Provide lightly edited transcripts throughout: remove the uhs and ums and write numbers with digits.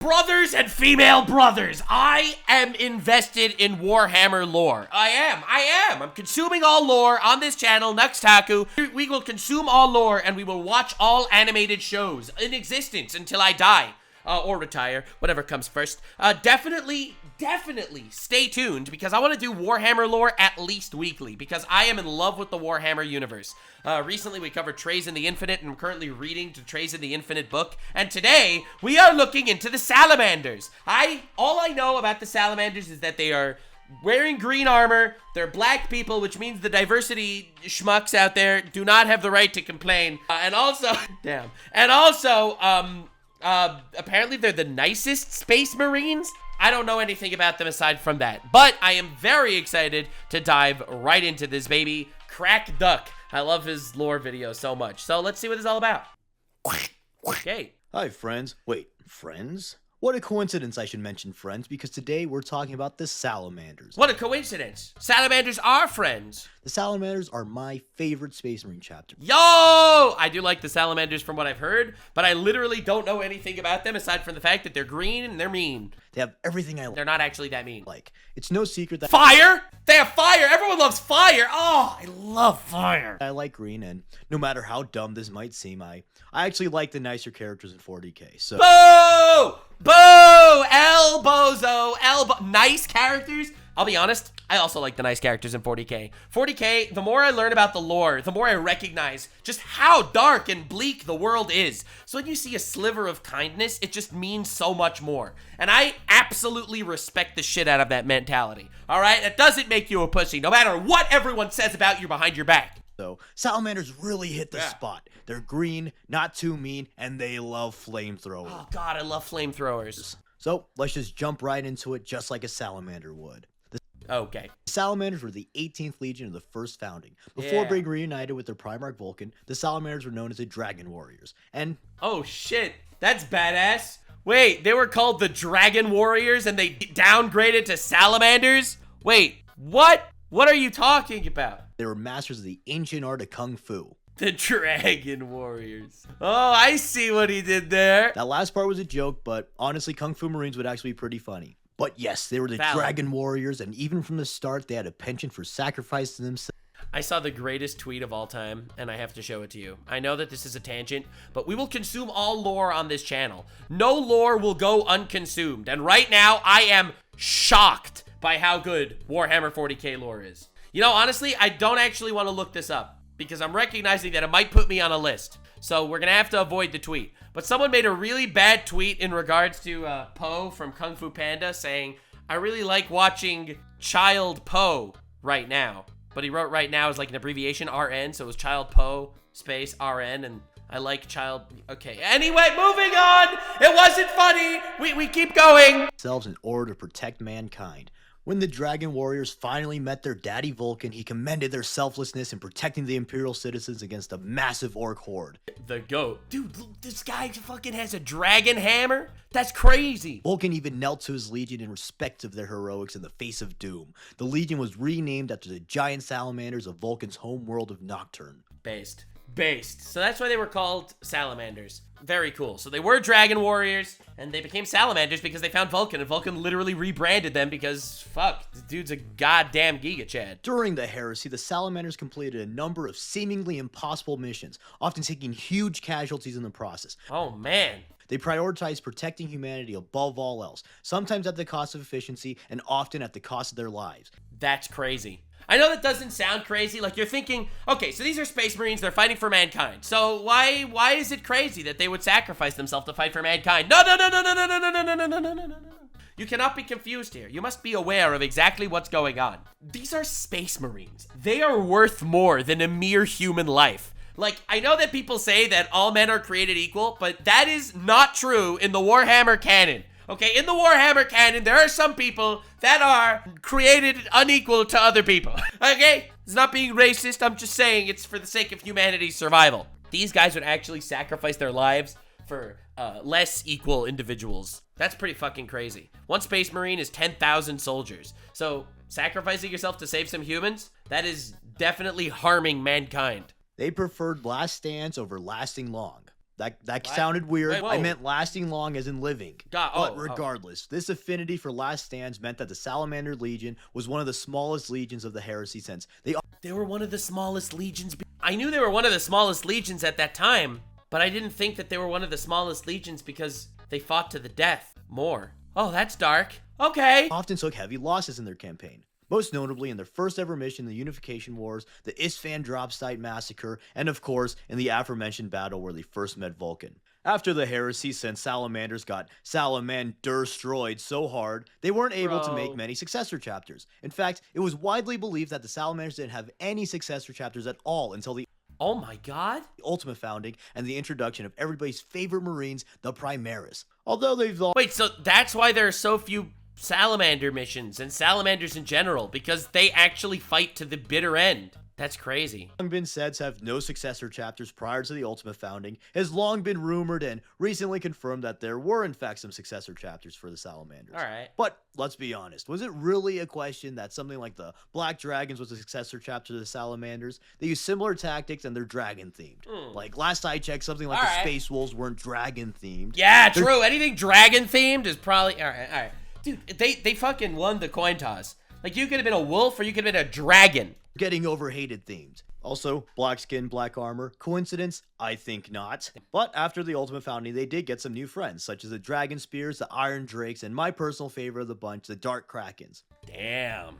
Brothers and female brothers, I am invested in Warhammer lore. I am. I'm consuming all lore on this channel, Taku. We will consume all lore and we will watch all animated shows in existence until I die. Or retire, whatever comes first. Definitely stay tuned because I want to do Warhammer lore at least weekly because I am in love with the Warhammer universe. Recently we covered Trays in the Infinite and I'm currently reading the Trays in the Infinite book. And today we are looking into the Salamanders. All I know about the Salamanders is that they are wearing green armor. They're black people, which means the diversity schmucks out there do not have the right to complain. And also, apparently they're the nicest space marines. I don't know anything about them aside from that, but I am very excited to dive right into this baby. Crack Duck. I love his lore video so much. So let's see what it's all about. Okay. Hi, friends. Wait, friends? What a coincidence I should mention friends, because today we're talking about the Salamanders. What a coincidence. Salamanders are friends. The Salamanders are my favorite Space Marine chapter. Yo! I do like the Salamanders from what I've heard, but I literally don't know anything about them aside from the fact that they're green and they're mean. They have everything I like. They're not actually that mean. It's no secret that— Fire? They have fire! Everyone loves fire! Oh, I love fire. I like green, and no matter how dumb this might seem, I actually like the nicer characters in 40k, so— Boo! Boo! Elbozo! Nice characters? I'll be honest, I also like the nice characters in 40k. 40k, the more I learn about the lore, the more I recognize just how dark and bleak the world is. So when you see a sliver of kindness, it just means so much more. And I absolutely respect the shit out of that mentality. Alright? That doesn't make you a pussy, no matter what everyone says about you behind your back. So, Salamanders really hit the spot. They're green, not too mean, and they love flamethrowers. Oh god, I love flamethrowers. So, let's just jump right into it just like a Salamander would. Okay. The Salamanders were the 18th Legion of the First Founding. Before being reunited with their Primarch Vulcan, the Salamanders were known as the Dragon Warriors. And— oh shit, that's badass. Wait, they were called the Dragon Warriors and they downgraded to Salamanders? Wait, what? What are you talking about? they were masters of the ancient art of Kung Fu. The Dragon Warriors. Oh, I see what he did there. That last part was a joke, but honestly, Kung Fu Marines would actually be pretty funny. But yes, they were the Dragon Warriors, and even from the start, they had a penchant for sacrificing themselves. I saw the greatest tweet of all time, and I have to show it to you. I know that this is a tangent, but we will consume all lore on this channel. No lore will go unconsumed, and right now, I am shocked by how good Warhammer 40k lore is. You know, honestly, I don't actually want to look this up, because I'm recognizing that it might put me on a list. So we're gonna have to avoid the tweet. But someone made a really bad tweet in regards to Poe from Kung Fu Panda saying, I really like watching Child Poe right now. But he wrote right now as like an abbreviation, RN, so it was Child Poe space RN, and I like Child... Okay, anyway, moving on! It wasn't funny! We keep going! ...in order to protect mankind. When the Dragon Warriors finally met their daddy Vulcan, he commended their selflessness in protecting the Imperial citizens against a massive orc horde. The GOAT. Dude, this guy fucking has a dragon hammer? That's crazy. Vulcan even knelt to his Legion in respect of their heroics in the face of doom. The Legion was renamed after the giant salamanders of Vulcan's home world of Nocturne. Based. So that's why they were called Salamanders. Very cool. So they were Dragon Warriors, and they became Salamanders because they found Vulcan, and Vulcan literally rebranded them because, fuck, the dude's a goddamn Giga Chad. During the heresy, the Salamanders completed a number of seemingly impossible missions, often taking huge casualties in the process. Oh, man. They prioritized protecting humanity above all else, sometimes at the cost of efficiency, and often at the cost of their lives. That's crazy. I know that doesn't sound crazy, like you're thinking, okay, so these are Space Marines, they're fighting for mankind. So why is it crazy that they would sacrifice themselves to fight for mankind? No. You cannot be confused here. You must be aware of exactly what's going on. These are Space Marines. They are worth more than a mere human life. Like, I know that people say that all men are created equal, but that is not true in the Warhammer canon. Okay, in the Warhammer canon, there are some people that are created unequal to other people. Okay? It's not being racist. I'm just saying it's for the sake of humanity's survival. These guys would actually sacrifice their lives for less equal individuals. That's pretty fucking crazy. One Space Marine is 10,000 soldiers. So sacrificing yourself to save some humans, that is definitely harming mankind. They preferred last stands over lasting long. That sounded weird. Wait, whoa. I meant lasting long as in living. Oh, But regardless, this affinity for last stands meant that the Salamander Legion was one of the smallest legions of the heresy since they were one of the smallest legions. I knew they were one of the smallest legions at that time, but I didn't think that they were one of the smallest legions because they fought to the death more. Oh, that's dark. Okay. often took heavy losses in their campaign. Most notably in their first ever mission in the Unification Wars, the Isfahan Drop Site Massacre, and of course, in the aforementioned battle where they first met Vulcan. After the heresy, since Salamanders got Salamander-stroyed so hard, they weren't able to make many successor chapters. In fact, it was widely believed that the Salamanders didn't have any successor chapters at all until the Oh my god. Ultimate founding and the introduction of everybody's favorite Marines, the Primaris. Although they've all Wait, so that's why there are so few Salamander missions and Salamanders in general, because they actually fight to the bitter end. That's crazy. long been said to have no successor chapters prior to the Ultimate founding, has long been rumored and recently confirmed that there were in fact some successor chapters for the Salamanders. Alright. But let's be honest, was it really a question that something like the Black Dragons was a successor chapter to the Salamanders? They use similar tactics and they're dragon themed. Like last I checked, something like the Space Wolves weren't dragon themed. Yeah, true. Anything dragon themed is probably alright. Dude, they fucking won the coin toss. Like, you could have been a wolf or you could have been a dragon. Getting overhated themed. Also, black skin, black armor. Coincidence? I think not. But after the Ultimate founding, they did get some new friends, such as the Dragon Spears, the Iron Drakes, and my personal favorite of the bunch, the Dark Krakens. Damn.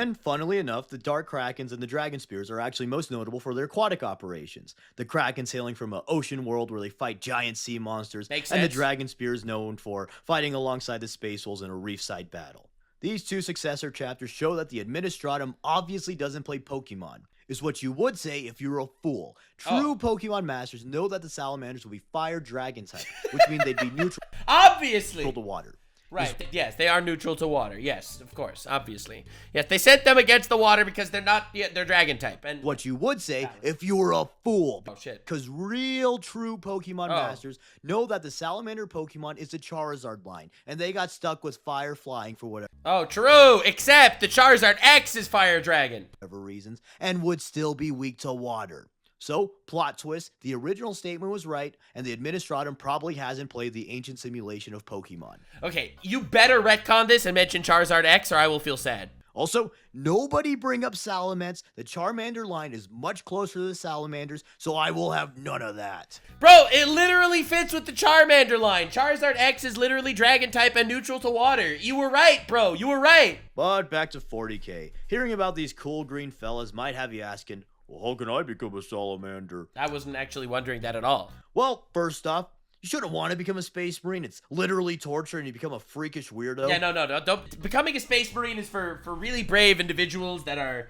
And funnily enough, the Dark Krakens and the Dragon Spears are actually most notable for their aquatic operations. The Krakens hailing from an ocean world where they fight giant sea monsters, Makes and the sense. Dragon Spears known for fighting alongside the Space Wolves in a reef-side battle. These two successor chapters show that the Administratum obviously doesn't play Pokemon, is what you would say if you were a fool. True Pokemon masters know that the Salamanders will be fire dragon type, which means they'd be neutral Obviously. to water. Right. Yes, they are neutral to water. Yes, of course. Obviously. Yes, they sent them against the water because they're not yet they're dragon type. And What you would say if you were a fool. Oh shit. Because real true Pokemon masters know that the Salamander Pokemon is the Charizard line, and they got stuck with fire flying for whatever Oh, true. Except the Charizard X is fire dragon. reasons, and would still be weak to water. So, plot twist, the original statement was right, and the Administratum probably hasn't played the ancient simulation of Pokemon. Okay, you better retcon this and mention Charizard X or I will feel sad. Also, nobody bring up Salamence. The Charmander line is much closer to the Salamanders, so I will have none of that. Bro, it literally fits with the Charmander line. Charizard X is literally dragon type and neutral to water. You were right, bro. You were right. But back to 40k. Hearing about these cool green fellas might have you asking, well, how can I become a Salamander? I wasn't actually wondering that at all. Well, first off, you shouldn't want to become a Space Marine. It's literally torture and you become a freakish weirdo. Yeah, no, don't. Becoming a Space Marine is for really brave individuals that are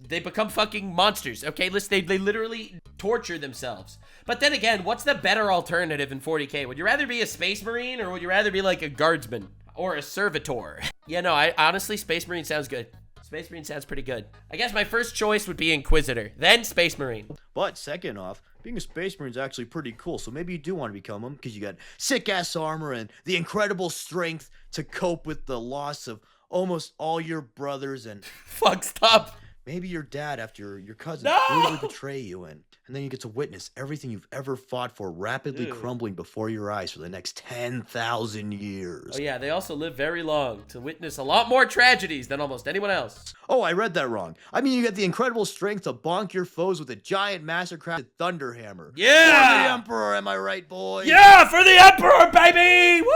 they become fucking monsters, okay? Listen, they literally torture themselves. But then again, what's the better alternative in 40k? Would you rather be a Space Marine or would you rather be like a guardsman or a servitor? Yeah, no, I honestly, Space Marine sounds good. Space Marine sounds pretty good. I guess my first choice would be Inquisitor, then Space Marine. But second off, being a Space Marine is actually pretty cool, so maybe you do want to become them because you got sick-ass armor and the incredible strength to cope with the loss of almost all your brothers and Fuck, stop. maybe your dad after your cousins No! brutally betray you, and then you get to witness everything you've ever fought for rapidly crumbling before your eyes for the next 10,000 years. Oh yeah, they also live very long to witness a lot more tragedies than almost anyone else. Oh, I read that wrong. I mean, you get the incredible strength to bonk your foes with a giant mastercrafted thunderhammer. Yeah! For the Emperor, am I right, boy? Yeah, for the Emperor, baby! Woo!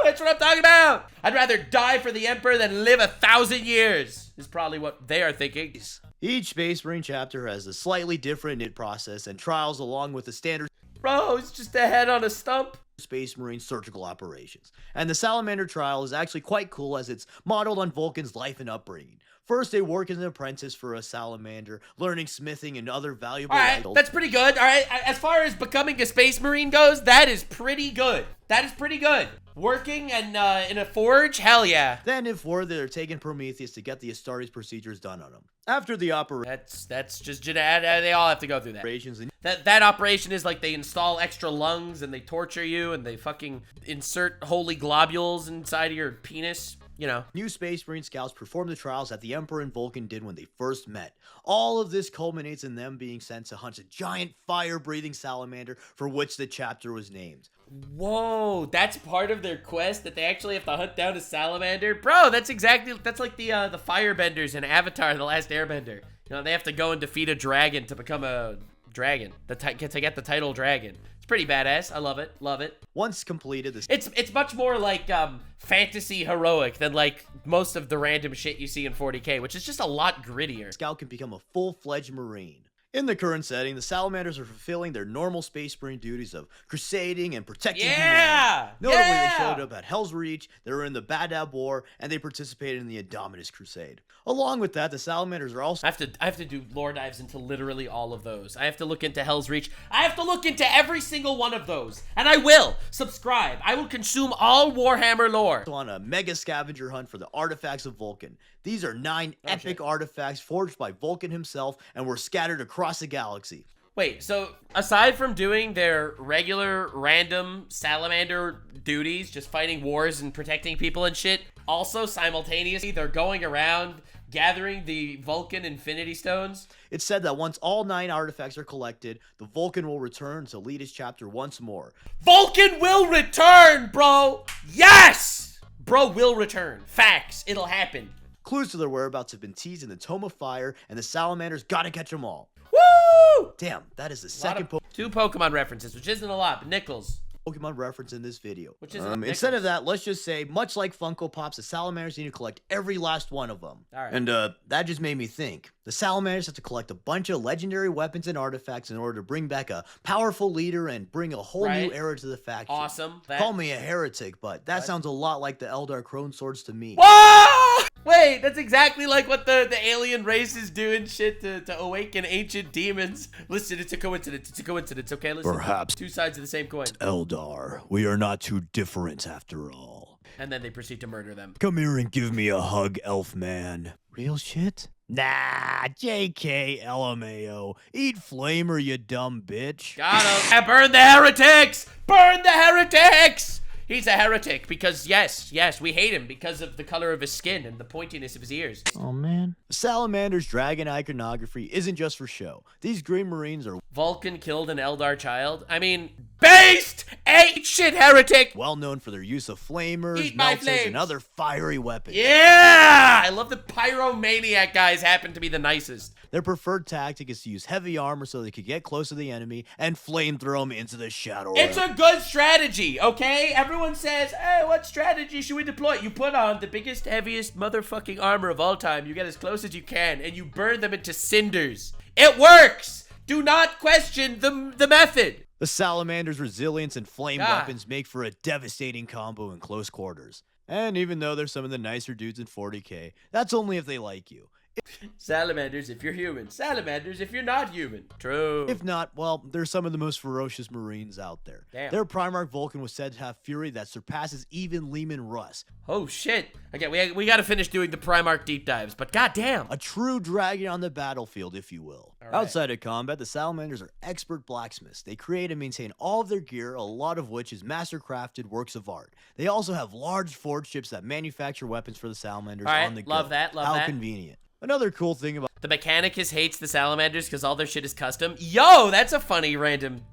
That's what I'm talking about. I'd rather die for the Emperor than live 1,000 years, is probably what they are thinking. Each Space Marine chapter has a slightly different knit process and trials along with the standard Bro, it's just a head on a stump. Space Marine surgical operations. And the Salamander trial is actually quite cool as it's modeled on Vulcan's life and upbringing. First, they work as an apprentice for a Salamander, learning smithing and other valuable Alright, that's pretty good. Alright, as far as becoming a Space Marine goes, that is pretty good. That is pretty good. Working and in a forge? Hell yeah. Then, if were, they're taking Prometheus to get the Astartes procedures done on him. After the That's just they all have to go through that. operations, That operation is like they install extra lungs and they torture you and they fucking insert holy globules inside of your penis. you know. New Space Marine scouts perform the trials that the Emperor and Vulcan did when they first met. All of this culminates in them being sent to hunt a giant fire-breathing salamander for which the chapter was named. Whoa, that's part of their quest, that they actually have to hunt down a salamander? Bro, that's like the firebenders in Avatar: The Last Airbender. You know, they have to go and defeat a dragon to become a dragon, to get the title dragon. It's pretty badass. I love it. Love it. Once completed, it's much more like fantasy heroic than like most of the random shit you see in 40k, which is just a lot grittier. Scout can become a full-fledged Marine. In the current setting, the Salamanders are fulfilling their normal Space Marine duties of crusading and protecting humanity. Notably, they showed up at Hell's Reach, they were in the Badab War, and they participated in the Indominus Crusade. Along with that, the Salamanders are also... I have to do lore dives into literally all of those. I have to look into Hell's Reach. I have to look into every single one of those. And I will. Subscribe. I will consume all Warhammer lore. On a mega scavenger hunt for the artifacts of Vulcan. These are 9 epic artifacts forged by Vulcan himself and were scattered across the galaxy. Wait, so aside from doing their regular random salamander duties, just fighting wars and protecting people and shit, also simultaneously they're going around gathering the Vulcan Infinity Stones? It's said that once all 9 artifacts are collected, the Vulcan will return to lead his chapter once more. Vulcan will return, bro! Yes! Bro will return. Facts. It'll happen. Clues to their whereabouts have been teased in the Tome of Fire, and the Salamanders gotta catch them all. Woo! Damn, that is the second 2 Pokemon references, which isn't a lot, but Nickels. Pokemon reference in this video. Which is instead of that, let's just say, much like Funko Pops, the Salamanders need to collect every last one of them. All right. And that just made me think. The Salamanders have to collect a bunch of legendary weapons and artifacts in order to bring back a powerful leader and bring a whole new era to the faction. Awesome. Call me a heretic, but that sounds a lot like the Eldar Crone Swords to me. Whoa! Wait, that's exactly like what the alien races do and shit to awaken ancient demons. Listen, it's a coincidence. It's a coincidence, okay? Listen. Perhaps. 2 sides of the same coin. Eldar, we are not too different after all. And then they proceed to murder them. Come here and give me a hug, elf man. Real shit? Nah, JK, LMAO. Eat flamer, you dumb bitch. Got him. Burn the heretics! Burn the heretics! He's a heretic because, yes, we hate him because of the color of his skin and the pointiness of his ears. Oh, man. The Salamander's dragon iconography isn't just for show. These Green Marines are... Vulcan killed an Eldar child? I mean, based! Ain't shit, heretic! Well known for their use of flamers, Eat my melters, flames. and other fiery weapons. Yeah! I love the pyromaniac guys happen to be the nicest. Their preferred tactic is to use heavy armor so they could get close to the enemy and flamethrow them into the shadow realm. It's a good strategy, okay? Everyone says, hey, what strategy should we deploy? You put on the biggest, heaviest motherfucking armor of all time. You get as close as you can, and you burn them into cinders. It works! Do not question the method. The Salamander's resilience and flame weapons make for a devastating combo in close quarters. And even though they're some of the nicer dudes in 40k, that's only if they like you. Salamanders if you're human. Salamanders if you're not human. True. If not, well, they're some of the most ferocious Marines out there. Damn. Their Primarch Vulcan was said to have fury that surpasses even Leman Russ. Oh, shit. Okay, we gotta finish doing the Primarch deep dives, but goddamn. A true dragon on the battlefield, if you will. Right. Outside of combat, the Salamanders are expert blacksmiths. They create and maintain all of their gear, a lot of which is master-crafted works of art. They also have large forge ships that manufacture weapons for the Salamanders on the go. Love that. How convenient. Another cool thing about the Mechanicus hates the Salamanders because all their shit is custom. Yo, that's a funny random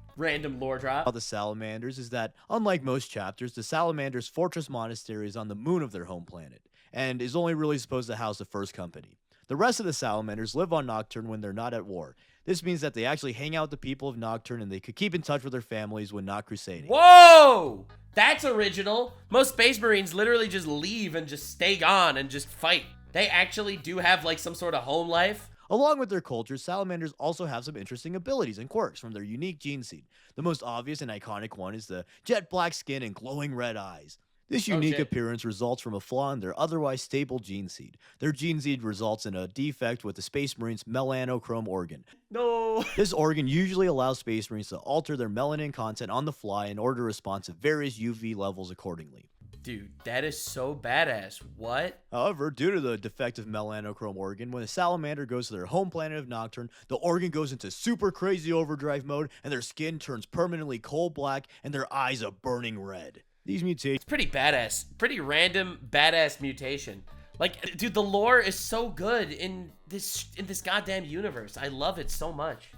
lore drop. The Salamanders is that, unlike most chapters, the Salamanders' fortress monastery is on the moon of their home planet, and is only really supposed to house the first company. The rest of the Salamanders live on Nocturne when they're not at war. This means that they actually hang out with the people of Nocturne and they could keep in touch with their families when not crusading. Whoa! That's original. Most Space Marines literally just leave and just stay gone and just fight. They actually do have like some sort of home life. Along with their culture, Salamanders also have some interesting abilities and quirks from their unique Geneseed. The most obvious and iconic one is the jet black skin and glowing red eyes. This unique appearance results from a flaw in their otherwise stable Geneseed. Their Geneseed results in a defect with the Space Marines' melanochrome organ. No. This organ usually allows Space Marines to alter their melanin content on the fly in order to respond to various UV levels accordingly. Dude, that is so badass. What? However, due to the defective melanochrome organ, when a salamander goes to their home planet of Nocturne, the organ goes into super crazy overdrive mode, and their skin turns permanently coal black, and their eyes a burning red. These mutations It's pretty badass. Pretty random, badass mutation. Like, dude, the lore is so good in this goddamn universe. I love it so much.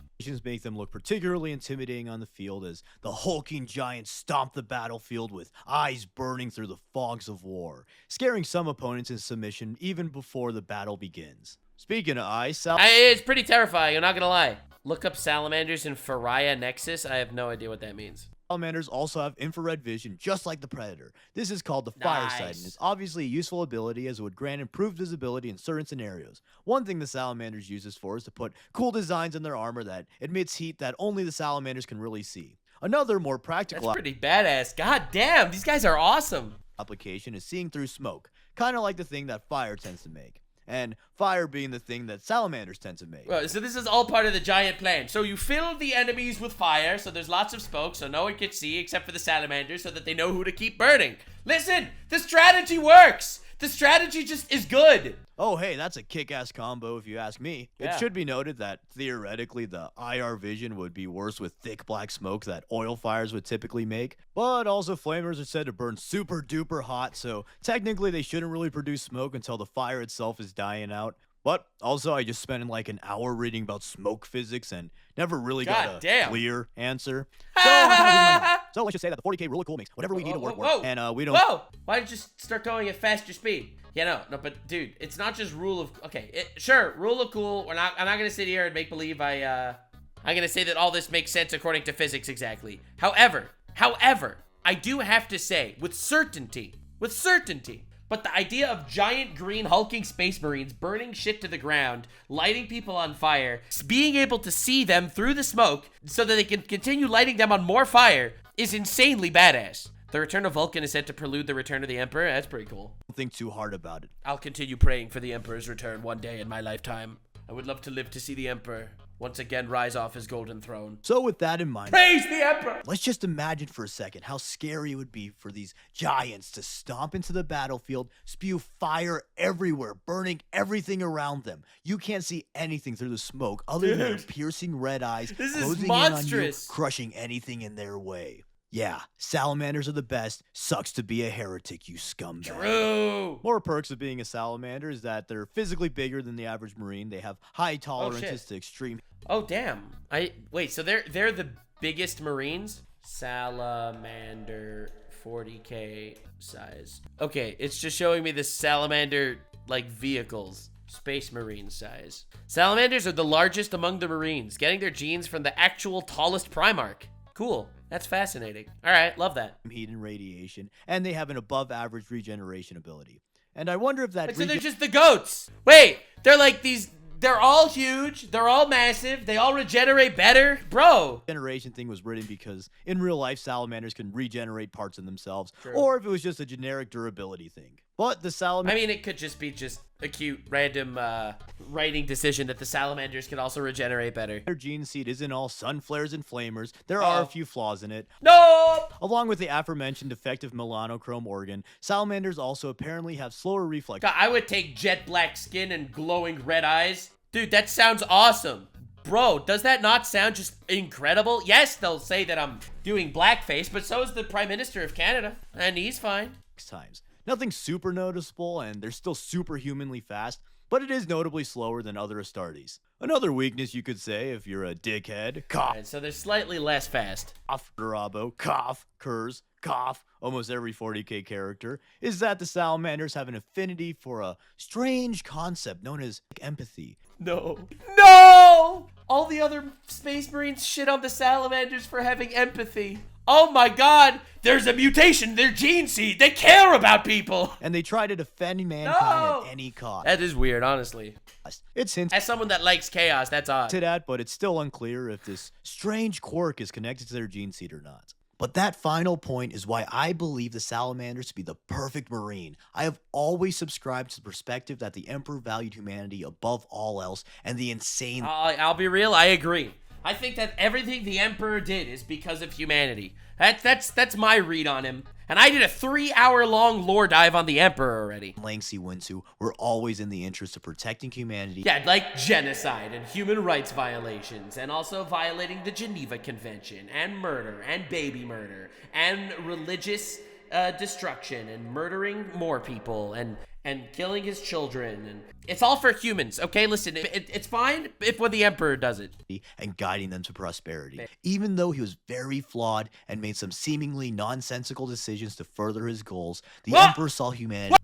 make them look particularly intimidating on the field as the hulking giants stomp the battlefield with eyes burning through the fogs of war, scaring some opponents into submission even before the battle begins. Speaking of eyes, It's pretty terrifying, I'm not gonna lie. Look up salamanders in Faria Nexus. I have no idea what that means. Salamanders also have infrared vision, just like the Predator. This is called the Fire Sight, and is obviously a useful ability as it would grant improved visibility in certain scenarios. One thing the Salamanders use this for is to put cool designs in their armor that emits heat that only the Salamanders can really see. Another more practical That's pretty badass. God damn, these guys are awesome. application is seeing through smoke, kind of like the thing that fire tends to make. And fire being the thing that salamanders tend to make. Well, so this is all part of the giant plan. So you fill the enemies with fire, so there's lots of smoke, so no one can see except for the salamanders, so that they know who to keep burning. Listen, the strategy works. The strategy just is good. Oh, hey, that's a kick-ass combo if you ask me. Yeah. It should be noted that, theoretically, the IR vision would be worse with thick black smoke that oil fires would typically make. But also, flamers are said to burn super duper hot, so technically they shouldn't really produce smoke until the fire itself is dying out. But also, I just spent like an hour reading about smoke physics and never really got a clear answer. So let's just say that the 40k rule of cool makes whatever we need to work, and we don't. Whoa! Why don't you just start going at faster speed? Yeah, no, but dude, it's not just rule of. Okay, sure, rule of cool. I'm not gonna sit here and make believe I'm gonna say that all this makes sense according to physics exactly. However, I do have to say with certainty. But the idea of giant green hulking space marines burning shit to the ground, lighting people on fire, being able to see them through the smoke so that they can continue lighting them on more fire is insanely badass. The return of Vulcan is said to prelude the return of the Emperor. That's pretty cool. Don't think too hard about it. I'll continue praying for the Emperor's return one day in my lifetime. I would love to live to see the Emperor once again rise off his golden throne. So with that in mind, praise the Emperor! Let's just imagine for a second how scary it would be for these giants to stomp into the battlefield, spew fire everywhere, burning everything around them. You can't see anything through the smoke other than their piercing red eyes, this is closing monstrous. in on you, crushing anything in their way. Yeah, salamanders are the best. Sucks to be a heretic, you scumbag. True. More perks of being a salamander is that they're physically bigger than the average marine. They have high tolerances to extreme. Oh damn! Wait. So they're the biggest marines. Salamander 40k size. Okay, it's just showing me the salamander like vehicles. Space marine size. Salamanders are the largest among the marines, getting their genes from the actual tallest Primarch. Cool. That's fascinating. All right, love that. Heat and radiation, and they have an above-average regeneration ability. And I wonder if that. So they're just the goats. Wait, they're like these. They're all huge. They're all massive. They all regenerate better, bro. Regeneration thing was written because in real life, salamanders can regenerate parts of themselves, True. or if it was just a generic durability thing. But the salamander. I mean, it could just be a cute random writing decision that the salamanders can also regenerate better. Their Geneseed isn't all sun flares and flamers. There are a few flaws in it. No! Along with the aforementioned defective melanochrome organ, salamanders also apparently have slower reflex. God, I would take jet black skin and glowing red eyes. Dude, that sounds awesome. Bro, does that not sound just incredible? Yes, they'll say that I'm doing blackface, but so is the Prime Minister of Canada, and he's fine. Times. Nothing super noticeable, and they're still superhumanly fast, but it is notably slower than other Astartes. Another weakness you could say if you're a dickhead, cough. Right, so they're slightly less fast. Cough, Durabo, cough, Kurz, cough, almost every 40k character, is that the salamanders have an affinity for a strange concept known as empathy. No! All the other Space Marines shit on the salamanders for having empathy. Oh my god! There's a mutation in their Geneseed! They care about people! And they try to defend mankind at any cost. That is weird, honestly. It's hinted as someone that likes chaos, that's odd. To that, but it's still unclear if this strange quirk is connected to their Geneseed or not. But that final point is why I believe the salamanders to be the perfect marine. I have always subscribed to the perspective that the Emperor valued humanity above all else, and the insane... I'll be real, I agree. I think that everything the Emperor did is because of humanity. That's my read on him. And I did a 3-hour-long lore dive on the Emperor already. Lengths he went to were always in the interest of protecting humanity. Yeah, like genocide and human rights violations, and also violating the Geneva Convention, and murder, and baby murder, and religious destruction and murdering more people and killing his children, and it's all for humans. Okay, listen, it's fine if when the Emperor does it. And guiding them to prosperity. Even though he was very flawed and made some seemingly nonsensical decisions to further his goals, the Emperor saw humanity.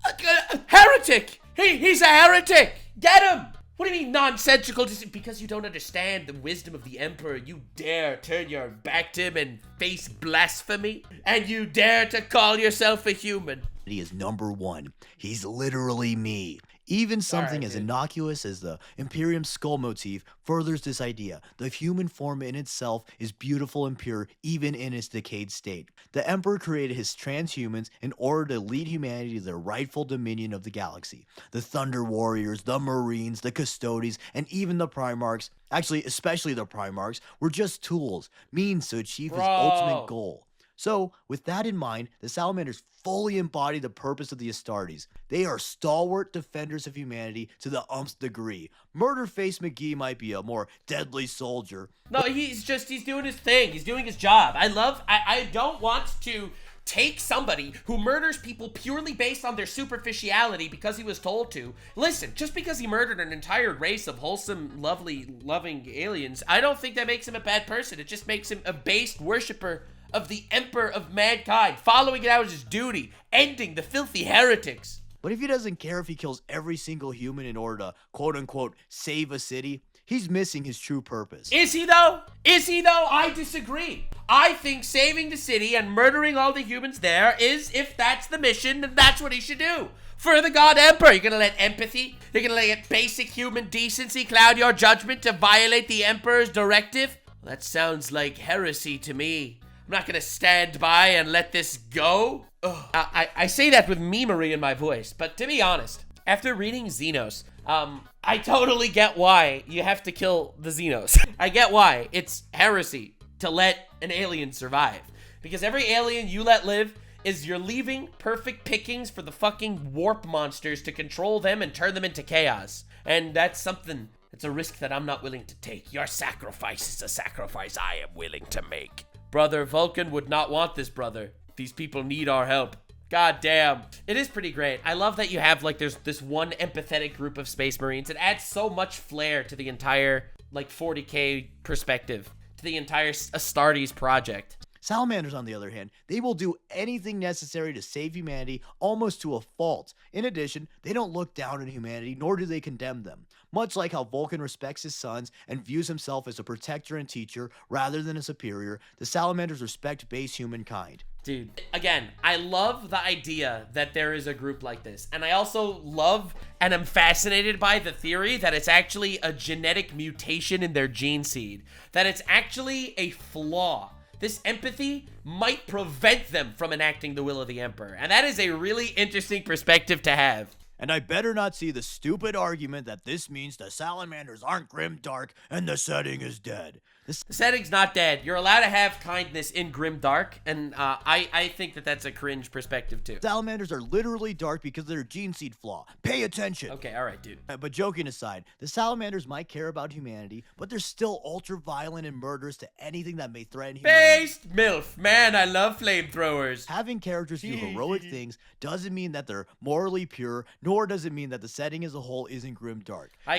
Heretic! He's a heretic! Get him! What do you mean nonsensical? Just because you don't understand the wisdom of the Emperor, you dare turn your back to him and face blasphemy? And you dare to call yourself a human? He is number one. He's literally me. Even something as innocuous as the Imperium skull motif furthers this idea. The human form in itself is beautiful and pure, even in its decayed state. The Emperor created his transhumans in order to lead humanity to their rightful dominion of the galaxy. The Thunder Warriors, the Marines, the Custodies, and even the Primarchs, actually especially the Primarchs, were just tools, means to achieve his ultimate goal. So, with that in mind, the Salamanders fully embody the purpose of the Astartes. They are stalwart defenders of humanity to the umpth degree. Murderface McGee might be a more deadly soldier. No, he's doing his thing. He's doing his job. I don't want to take somebody who murders people purely based on their superficiality because he was told to. Listen, just because he murdered an entire race of wholesome, loving aliens, I don't think that makes him a bad person. It just makes him a based worshiper of the Emperor of mankind, following it out as his duty, ending the filthy heretics. But if he doesn't care if he kills every single human in order to, quote-unquote, save a city, he's missing his true purpose. Is he though? I disagree. I think saving the city and murdering all the humans there is, if that's the mission, then that's what he should do. For the God Emperor, you're gonna let empathy, you're gonna let basic human decency cloud your judgment to violate the Emperor's directive? Well, that sounds like heresy to me. I'm not gonna stand by and let this go. I say that with memery in my voice, but to be honest, after reading Xenos, I totally get why you have to kill the Xenos. I get why it's heresy to let an alien survive. Because every alien you let live is you're leaving perfect pickings for the fucking warp monsters to control them and turn them into chaos. And that's something, it's a risk that I'm not willing to take. Your sacrifice is a sacrifice I am willing to make. Brother Vulcan would not want this, brother. These people need our help. God damn. It is pretty great. I love that you have, like, there's this one empathetic group of Space Marines. It adds so much flair to the entire, like, 40k perspective, to the entire Astartes project. Salamanders, on the other hand, they will do anything necessary to save humanity almost to a fault. In addition, they don't look down on humanity, nor do they condemn them. Much like how Vulcan respects his sons and views himself as a protector and teacher rather than a superior, the Salamanders respect base humankind. Dude, again, I love the idea that there is a group like this. And I also love and am fascinated by the theory that it's actually a genetic mutation in their gene seed. That it's actually a flaw. This empathy might prevent them from enacting the will of the Emperor. And that is a really interesting perspective to have. And I better not see the stupid argument that this means the Salamanders aren't Grimdark and the setting is dead. The setting's not dead. You're allowed to have kindness in Grimdark, and I think that that's a cringe perspective too. Salamanders are literally dark because of their gene seed flaw. Pay attention. Okay, all right, dude. But joking aside, the Salamanders might care about humanity, but they're still ultra-violent and murderous to anything that may threaten humanity. Based MILF. Man, I love flamethrowers. Having characters do heroic things doesn't mean that they're morally pure, nor does it mean that the setting as a whole isn't grimdark. I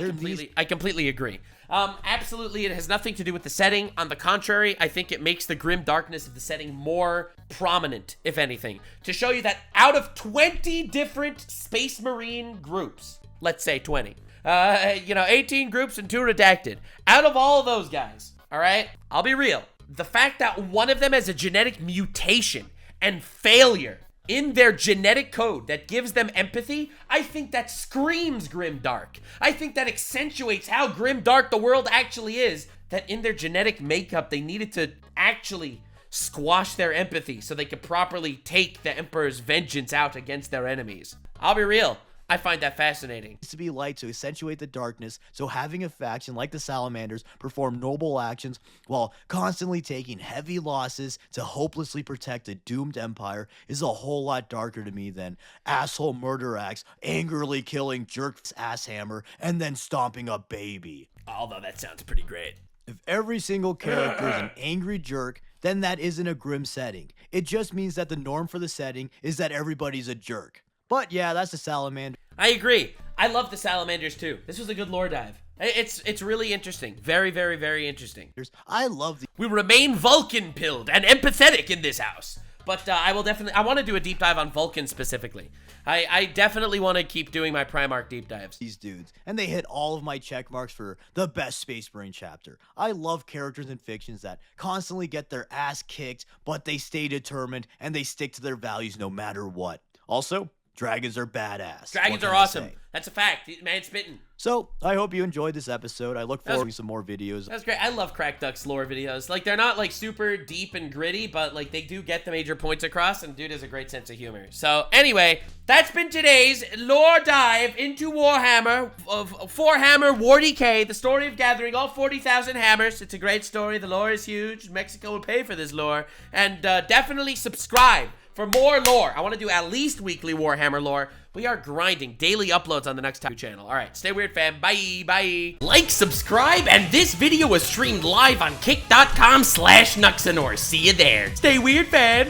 completely agree. Absolutely, it has nothing to do with the setting. On the contrary, I think it makes the grim darkness of the setting more prominent, if anything, to show you that out of 20 different Space Marine groups, let's say 20, 18 groups and 2 redacted, out of all of those guys, all right, I'll be real. The fact that one of them has a genetic mutation and failure in their genetic code that gives them empathy, I think that screams grimdark. I think that accentuates how grimdark the world actually is, that in their genetic makeup, they needed to actually squash their empathy so they could properly take the Emperor's vengeance out against their enemies. I'll be real. I find that fascinating. It needs to be light to accentuate the darkness, so having a faction like the Salamanders perform noble actions while constantly taking heavy losses to hopelessly protect a doomed empire is a whole lot darker to me than asshole murder axe angrily killing Jerk's asshammer and then stomping a baby. Although that sounds pretty great. If every single character is an angry jerk, then that isn't a grim setting. It just means that the norm for the setting is that everybody's a jerk. But yeah, that's the Salamander. I agree. I love the Salamanders too. This was a good lore dive. It's really interesting. Very, very, very interesting. I love the... We remain Vulcan pilled and empathetic in this house. But I want to do a deep dive on Vulcan specifically. I definitely want to keep doing my Primarch deep dives. These dudes, and they hit all of my check marks for the best Space Marine chapter. I love characters in fictions that constantly get their ass kicked, but they stay determined and they stick to their values no matter what. Also, dragons are badass. Dragons are awesome. That's a fact. Man spitting. So, I hope you enjoyed this episode. I look forward to some more videos. That's great. I love Crack Duck's lore videos. Like, they're not, like, super deep and gritty, but, like, they do get the major points across, and dude has a great sense of humor. So, anyway, that's been today's lore dive into Warhammer, of 4Hammer 40k, the story of gathering all 40,000 hammers. It's a great story. The lore is huge. Mexico will pay for this lore. And definitely subscribe for more lore. I want to do at least weekly Warhammer lore. We are grinding daily uploads on the next Taku channel. All right, stay weird, fam. Bye, bye. Like, subscribe, and this video was streamed live on kick.com/Nuxanor. See you there. Stay weird, fam.